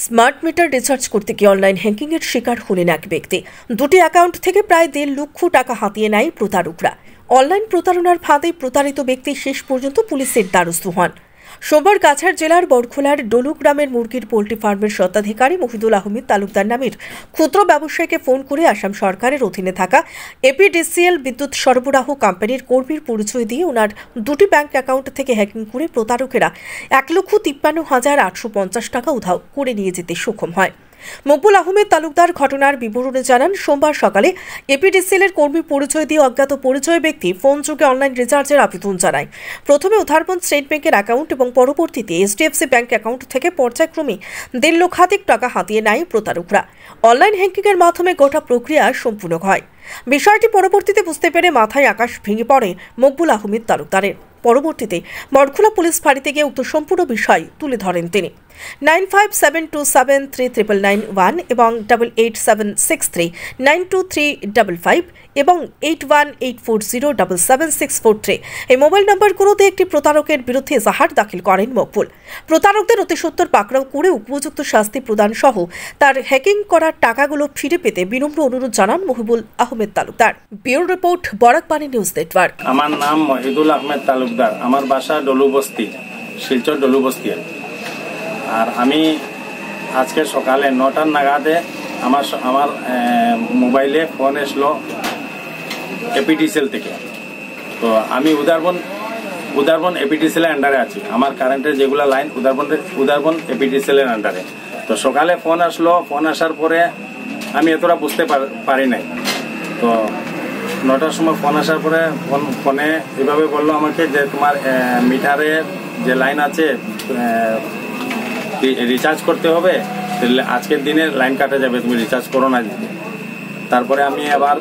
Smart meter recharge করতে গিয়ে online হ্যাকিংয়ের শিকার হলেন এক ব্যক্তি। দুটি অ্যাকাউন্ট থেকে প্রায় 1.5 লক্ষ টাকা হাতিয়ে নেয় প্রতারকরা। অনলাইন প্রতারণার ফাঁদে প্রতারিত ব্যক্তি শেষ পর্যন্ত পুলিশের দ্বারস্থ হন। সোমবার কাছাড় জেলার বড়খোলার ডলু গ্রামের মুরগির পোল্ট্রি ফার্মের স্বত্বাধিকারী মহিদুল আহমেদ তালুকদার নামের ক্ষুদ্র ব্যবসায়ীকে ফোন করে আসাম সরকারের অধীনে থাকা এপিডিসিএল বিদ্যুৎ সরবরাহ কোম্পানির কর্মীর পরিচয় দিয়ে ওনার দুটি ব্যাংক অ্যাকাউন্ট থেকে হ্যাকিং করে প্রতারকেরা 1,53,850 টাকা উধাও করে নিয়ে যেতে সক্ষম হয়। মকবুল আহমেদ তালুকদার ঘটনার বিবরণে জানান, সোমবার সকালে এপিডিসিএল এর কর্মী পরিচয় দিয়ে অজ্ঞাত পরিচয় ব্যক্তি ফোন যোগে অনলাইন রিচার্জের আবেদন জানায়। প্রথমে উদ্ধারপন স্টেট ব্যাংকের অ্যাকাউন্ট এবং পরবর্তীতে এইচডিএফসি ব্যাংক অ্যাকাউন্ট থেকে পর্যায়ক্রমে 1.5 লক্ষাধিক টাকা হাতিয়ে নেয় প্রতারকরা। অনলাইন হ্যাকিংয়ের মাধ্যমে গোটা প্রক্রিয়া সম্পূর্ণ হয়। বিষয়টি পরবর্তীতে বুঝতে পেরে মাথায় আকাশ ভেঙে পড়ে মকবুল আহমেদ তালুকদারের। পরবর্তীতে বড়খোলা পুলিশ ফাঁড়িতে গিয়ে উক্ত সম্পূর্ণ বিষয় তুলে ধরেন তিনি। 9572739991 এবং 8876392355 এবং 8184077643 এই মোবাইল নম্বরগুলোতে একটি প্রতারকের বিরুদ্ধে এজাহার দাখিল করেন মকবুল। প্রতারকদের অতি সত্বর পাকড়াও করে উপযুক্ত শাস্তি প্রদান সহ তার হ্যাকিং করার টাকাগুলো ফিরে পেতে বিনম্র অনুরোধ জানান Mohibul Ahmed Talukdar. Bureau report, Barak Bani news network. আমার নাম মহিদুল আহমেদ তালুকদার। আমার বাসা ডলু বস্তি, শিলচর ডলু বস্তি। আর আমি আজকে সকালে 9টা নাগাদে আমার মোবাইলে ফোন এসলো এপিডিসিএল থেকে। তো আমি উদারবন এপিডিসিএল এর আন্ডারে আছি। আমার কারেন্টের যেগুলো লাইন উদারবন এপিডিসিএল এর আন্ডারে। তো সকালে ফোন আসলো। ফোন আসার পরে আমি এতটা বুঝতে পারি নাই। তো 9টার সময় ফোন আসার পরে ফোনে এভাবে বললো আমাকে যে তোমার মিটারের যে লাইন আছে রিচার্জ করতে হবে, আজকের দিনে লাইন কাটা যাবে, তুমি রিচার্জ করো না। তারপরে আমি আবার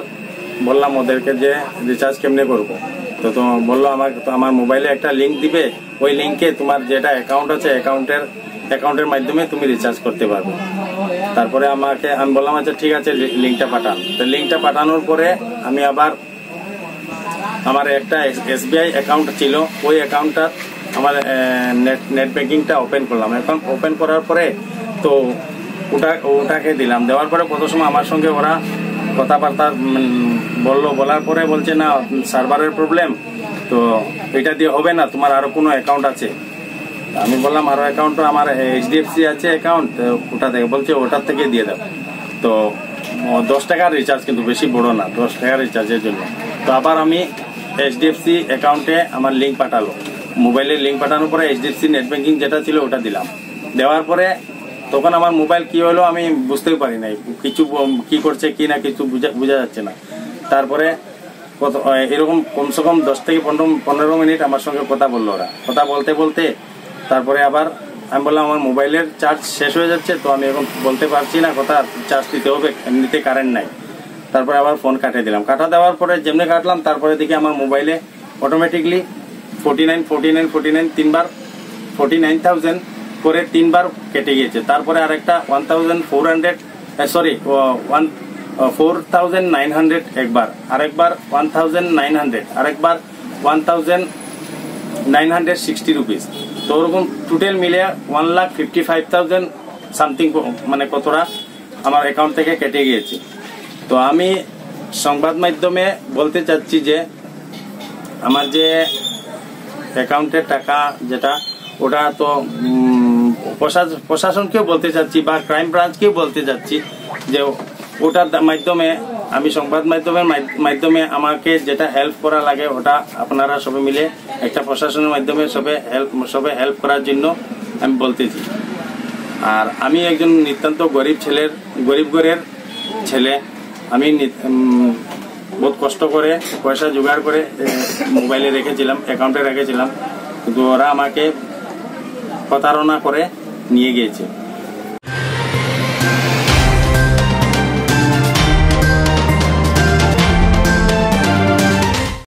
বললাম ওদেরকে যে রিচার্জ কেমনে করবো। তো বললো আমাকে তো আমার মোবাইলে একটা লিঙ্ক দিবে, ওই লিঙ্কে তোমার যেটা অ্যাকাউন্ট আছে অ্যাকাউন্টের মাধ্যমে তুমি রিচার্জ করতে পারবে। তারপরে আমি বললাম আচ্ছা ঠিক আছে, লিঙ্কটা পাঠান। তো লিঙ্কটা পাঠানোর পরে আমি আবার আমার একটা SBI অ্যাকাউন্ট ছিল, ওই অ্যাকাউন্টটা আমার নেট ব্যাংকিংটা ওপেন করলাম। এখন ওপেন করার পরে তো ওটাকে দিলাম। দেওয়ার পরে কত সময় আমার সঙ্গে ওরা কথাবার্তা বলার পরে বলছে না, সার্ভারের প্রবলেম, তো এটা দিয়ে হবে না, তোমার আরো কোনো অ্যাকাউন্ট আছে। আমি বললাম আরো অ্যাকাউন্ট আমার HDFC আছে অ্যাকাউন্ট, ওটা থেকে বলছে ওটার থেকে দিয়ে দাও। তো 10 টাকার রিচার্জ, কিন্তু বেশি বড় না, 10 টাকার রিচার্জের জন্য। তো আবার আমি HDFC অ্যাকাউন্টে আমার লিঙ্ক পাঠালো, মোবাইলের লিঙ্ক পাঠানোর পরে HDFC নেট ব্যাংকিং যেটা ছিল ওটা দিলাম। দেওয়ার পরে তখন আমার মোবাইল কি হলো আমি বুঝতেই পারি নাই, কিছু কি করছে কি না কিছু বোঝা যাচ্ছে না। তারপরে এরকম কমসে কম 10 থেকে 15 মিনিট আমার সঙ্গে কথা বললো ওরা। কথা বলতে তারপরে আবার আমি বললাম আমার মোবাইলের চার্জ শেষ হয়ে যাচ্ছে, তো আমি এখন বলতে পারছি না কথা, চার্জ দিতে হবে, এমনিতে কারেন্ট নাই। তারপরে আবার ফোন কাটিয়ে দিলাম। কাটা দেওয়ার পরে যেমনি কাটলাম, তারপরে দেখি আমার মোবাইলে অটোমেটিকলি 49 তিনবার 49,000 করে 3 বার কেটে গিয়েছে। তারপরে আরেকটা 4,900 একবার, আরেকবার 1,900, আরেকবার 1,960 রুপিস। তো ওরকম টোটাল মিলে 1,55,000 সামথিং, মানে কতটা আমার অ্যাকাউন্ট থেকে কেটে গিয়েছে। তো আমি সংবাদ মাধ্যমে বলতে চাচ্ছি যে আমার যে অ্যাকাউন্টের টাকা যেটা, ওটা তো প্রশাসনকেও বলতে চাচ্ছি বা ক্রাইম ব্রাঞ্চকেও বলতে চাচ্ছি যে ওটার মাধ্যমে আমি সংবাদ মাধ্যমে আমাকে যেটা হেল্প করা লাগে ওটা আপনারা সবে মিলে একটা প্রশাসনের মাধ্যমে সবে হেল্প করার জন্য আমি বলতেছি। আর আমি একজন নিতান্ত গরিব ঘরের ছেলে। আমি বহুত কষ্ট করে পয়সা জোগাড় করে মোবাইলে রেখেছিলাম, অ্যাকাউন্টে রেখেছিলাম, কিন্তু ওরা আমাকে প্রতারণা করে নিয়ে গিয়েছে।